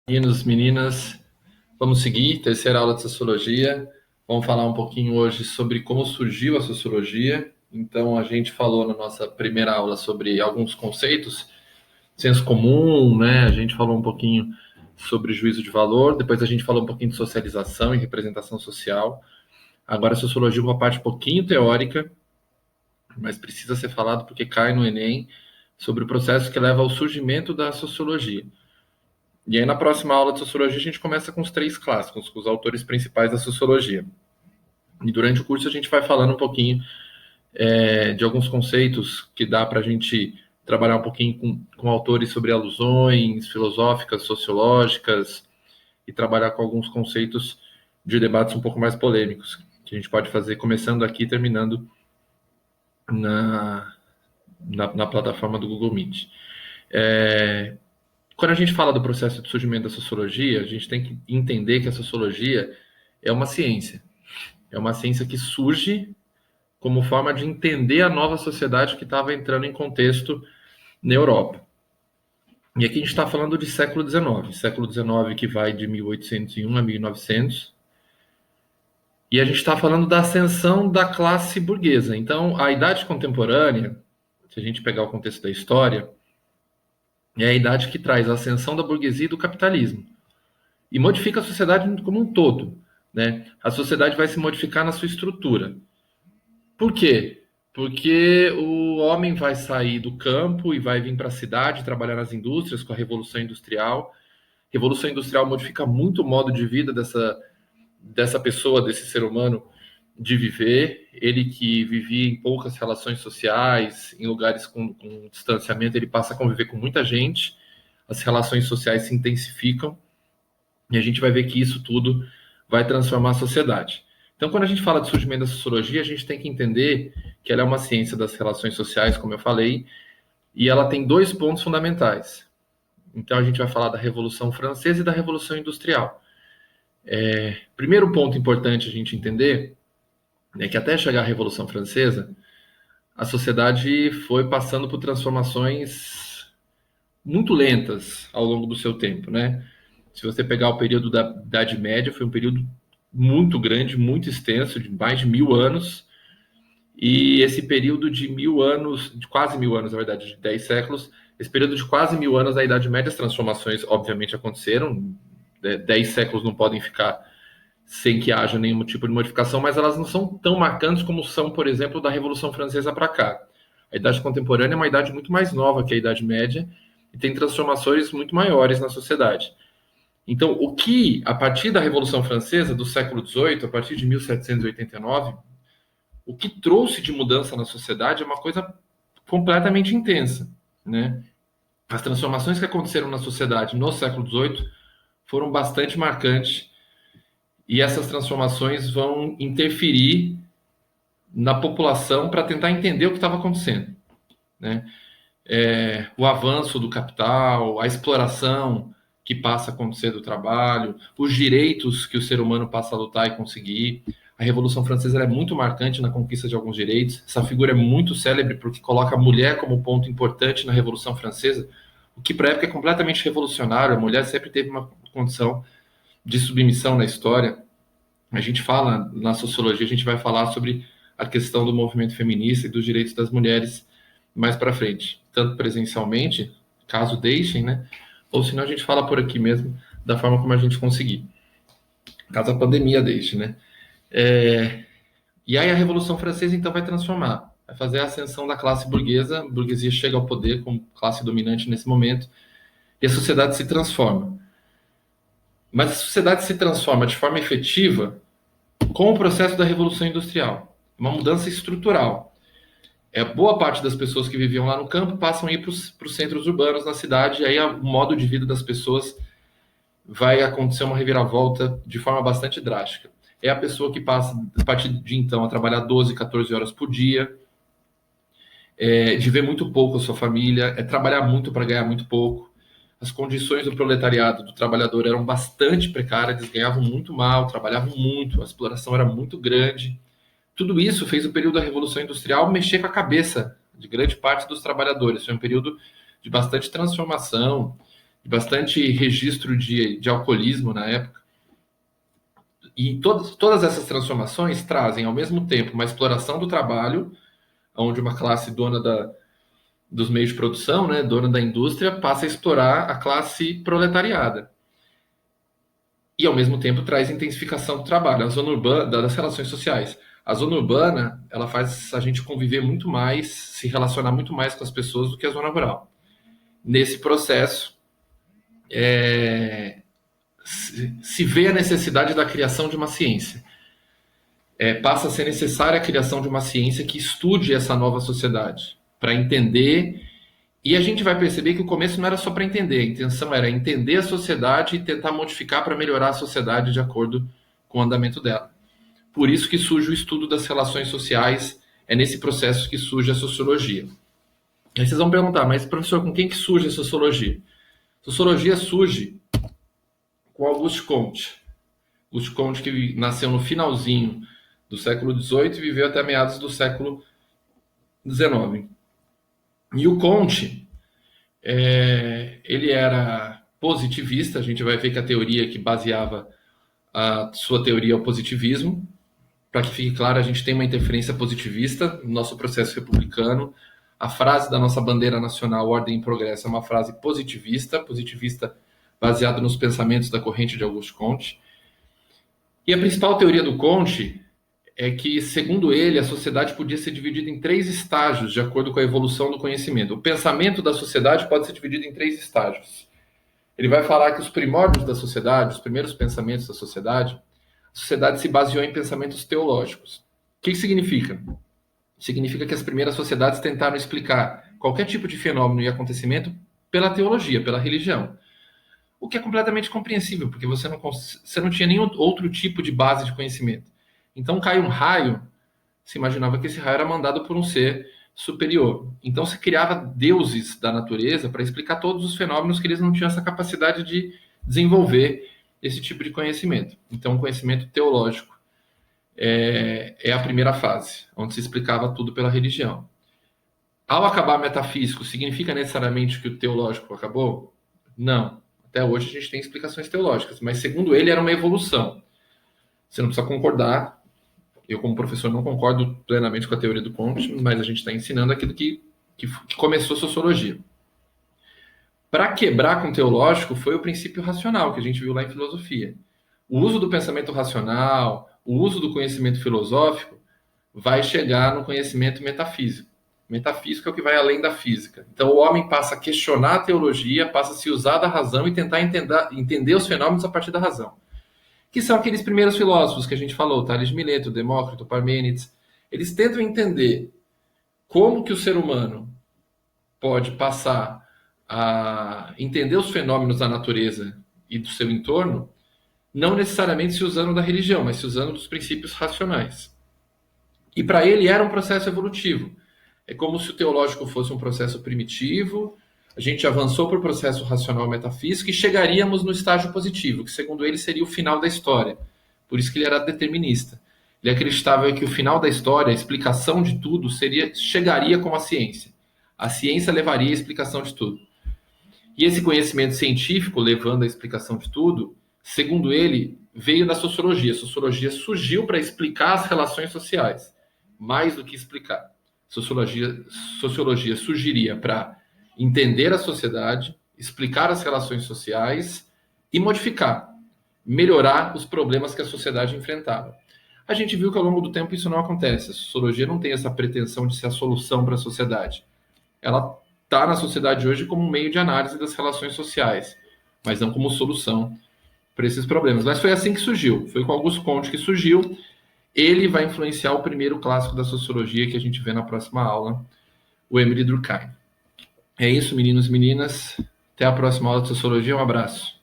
Meninos, meninas, vamos seguir, terceira aula de Sociologia. Vamos falar um pouquinho hoje sobre como surgiu a Sociologia. Então, a gente falou na nossa primeira aula sobre alguns conceitos, senso comum, né? A gente falou um pouquinho sobre juízo de valor, depois a gente falou um pouquinho de socialização e representação social. Agora, a Sociologia é uma parte um pouquinho teórica, mas precisa ser falado porque cai no Enem, sobre o processo que leva ao surgimento da Sociologia. E aí, na próxima aula de Sociologia, a gente começa com os três clássicos, com os autores principais da Sociologia. E durante o curso, a gente vai falando um pouquinho de alguns conceitos que dá para a gente trabalhar um pouquinho com autores sobre alusões filosóficas, sociológicas, e trabalhar com alguns conceitos de debates um pouco mais polêmicos, que a gente pode fazer começando aqui e terminando na plataforma do Google Meet. Quando a gente fala do processo de surgimento da sociologia, a gente tem que entender que a sociologia é uma ciência. É uma ciência que surge como forma de entender a nova sociedade que estava entrando em contexto na Europa. E aqui a gente está falando de século XIX que vai de 1801 a 1900. E a gente está falando da ascensão da classe burguesa. Então, a idade contemporânea, se a gente pegar o contexto da história, é a idade que traz a ascensão da burguesia e do capitalismo. E modifica a sociedade como um todo, né? A sociedade vai se modificar na sua estrutura. Por quê? Porque o homem vai sair do campo e vai vir para a cidade trabalhar nas indústrias com a Revolução Industrial. A Revolução Industrial modifica muito o modo de vida dessa pessoa, desse ser humano, de viver. Ele que vivia em poucas relações sociais, em lugares com distanciamento, ele passa a conviver com muita gente. As relações sociais se intensificam. E a gente vai ver que isso tudo vai transformar a sociedade. Então, quando a gente fala de surgimento da sociologia, a gente tem que entender que ela é uma ciência das relações sociais, como eu falei, e ela tem dois pontos fundamentais. Então, a gente vai falar da Revolução Francesa e da Revolução Industrial. Primeiro ponto importante a gente entender é que até chegar à Revolução Francesa, a sociedade foi passando por transformações muito lentas ao longo do seu tempo, né? Se você pegar o período da Idade Média, foi um período muito grande, muito extenso, de mais de 1000 anos. E esse período de 1000 anos, de quase 1000 anos, na verdade, de 10 séculos, esse período de quase 1000 anos da Idade Média, as transformações, obviamente, aconteceram. 10 séculos não podem ficar sem que haja nenhum tipo de modificação, mas elas não são tão marcantes como são, por exemplo, da Revolução Francesa para cá. A Idade Contemporânea é uma idade muito mais nova que a Idade Média e tem transformações muito maiores na sociedade. Então, o que, a partir da Revolução Francesa, do século XVIII, a partir de 1789, o que trouxe de mudança na sociedade é uma coisa completamente intensa, né? As transformações que aconteceram na sociedade no século XVIII foram bastante marcantes e essas transformações vão interferir na população para tentar entender o que estava acontecendo, né? O avanço do capital, a exploração que passa a acontecer do trabalho, os direitos que o ser humano passa a lutar e conseguir. A Revolução Francesa é muito marcante na conquista de alguns direitos. Essa figura é muito célebre porque coloca a mulher como ponto importante na Revolução Francesa, o que para a época é completamente revolucionário. A mulher sempre teve uma condição de submissão na história. A gente fala, na sociologia, a gente vai falar sobre a questão do movimento feminista e dos direitos das mulheres mais para frente, tanto presencialmente, caso deixem, né? Ou senão a gente fala por aqui mesmo, da forma como a gente conseguir, caso a pandemia deixe, né? E aí a Revolução Francesa, então, vai transformar, vai fazer a ascensão da classe burguesa, a burguesia chega ao poder como classe dominante nesse momento, e a sociedade se transforma. Mas a sociedade se transforma de forma efetiva com o processo da Revolução Industrial, uma mudança estrutural. Boa parte das pessoas que viviam lá no campo passam a ir para os centros urbanos na cidade, e aí o modo de vida das pessoas vai acontecer uma reviravolta de forma bastante drástica. É a pessoa que passa, a partir de então, a trabalhar 12, 14 horas por dia, de ver muito pouco a sua família, trabalhar muito para ganhar muito pouco. As condições do proletariado, do trabalhador, eram bastante precárias, eles ganhavam muito mal, trabalhavam muito, a exploração era muito grande. Tudo isso fez o período da Revolução Industrial mexer com a cabeça de grande parte dos trabalhadores. Foi um período de bastante transformação, bastante registro de alcoolismo na época. E todas essas transformações trazem, ao mesmo tempo, uma exploração do trabalho, onde uma classe dona dos meios de produção, né, dona da indústria, passa a explorar a classe proletariada. E, ao mesmo tempo, traz intensificação do trabalho, a zona urbana, das relações sociais. A zona urbana, ela faz a gente conviver muito mais, se relacionar muito mais com as pessoas do que a zona rural. Nesse processo, se vê a necessidade da criação de uma ciência. Passa a ser necessária a criação de uma ciência que estude essa nova sociedade, para entender. E a gente vai perceber que o começo não era só para entender, a intenção era entender a sociedade e tentar modificar para melhorar a sociedade de acordo com o andamento dela. Por isso que surge o estudo das relações sociais, é nesse processo que surge a sociologia. Aí vocês vão perguntar, mas professor, com quem que surge a sociologia? A sociologia surge com Auguste Comte. Auguste Comte, que nasceu no finalzinho do século XVIII e viveu até meados do século XIX. E o Comte, ele era positivista, a gente vai ver que a teoria que baseava a sua teoria é o positivismo. Para que fique claro, a gente tem uma interferência positivista no nosso processo republicano. A frase da nossa bandeira nacional, Ordem e Progresso, é uma frase positivista baseada nos pensamentos da corrente de Auguste Comte. E a principal teoria do Comte é que, segundo ele, a sociedade podia ser dividida em 3 estágios, de acordo com a evolução do conhecimento. O pensamento da sociedade pode ser dividido em 3 estágios. Ele vai falar que os primórdios da sociedade, os primeiros pensamentos da sociedade, a sociedade se baseou em pensamentos teológicos. O que significa? Significa que as primeiras sociedades tentaram explicar qualquer tipo de fenômeno e acontecimento pela teologia, pela religião. O que é completamente compreensível, porque você não tinha nenhum outro tipo de base de conhecimento. Então cai um raio, se imaginava que esse raio era mandado por um ser superior. Então se criava deuses da natureza para explicar todos os fenômenos que eles não tinham essa capacidade de desenvolver esse tipo de conhecimento. Então o conhecimento teológico é a primeira fase, onde se explicava tudo pela religião. Ao acabar metafísico, significa necessariamente que o teológico acabou? Não. Até hoje a gente tem explicações teológicas, mas segundo ele era uma evolução. Você não precisa concordar. Eu, como professor, não concordo plenamente com a teoria do Comte, mas a gente está ensinando aquilo que começou a sociologia. Para quebrar com o teológico foi o princípio racional, que a gente viu lá em filosofia. O uso do pensamento racional, o uso do conhecimento filosófico, vai chegar no conhecimento metafísico. Metafísico é o que vai além da física. Então o homem passa a questionar a teologia, passa a se usar da razão e tentar entender os fenômenos a partir da razão. Que são aqueles primeiros filósofos que a gente falou, Tales de Mileto, Demócrito, Parmênides. Eles tentam entender como que o ser humano pode passar a entender os fenômenos da natureza e do seu entorno, não necessariamente se usando da religião, mas se usando dos princípios racionais. E para ele era um processo evolutivo. É como se o teológico fosse um processo primitivo, a gente avançou para o processo racional metafísico e chegaríamos no estágio positivo, que segundo ele seria o final da história. Por isso que ele era determinista. Ele acreditava que o final da história, a explicação de tudo, chegaria com a ciência. A ciência levaria a explicação de tudo. E esse conhecimento científico, levando a explicação de tudo, segundo ele, veio da sociologia. A sociologia surgiu para explicar as relações sociais, mais do que explicar. Sociologia surgiria para entender a sociedade, explicar as relações sociais e modificar, melhorar os problemas que a sociedade enfrentava. A gente viu que ao longo do tempo isso não acontece. A sociologia não tem essa pretensão de ser a solução para a sociedade. Ela está na sociedade hoje como um meio de análise das relações sociais, mas não como solução para esses problemas. Mas foi assim que surgiu. Foi com Auguste Comte que surgiu. Ele vai influenciar o primeiro clássico da sociologia que a gente vê na próxima aula, o Émile Durkheim. É isso, meninos e meninas. Até a próxima aula de sociologia. Um abraço.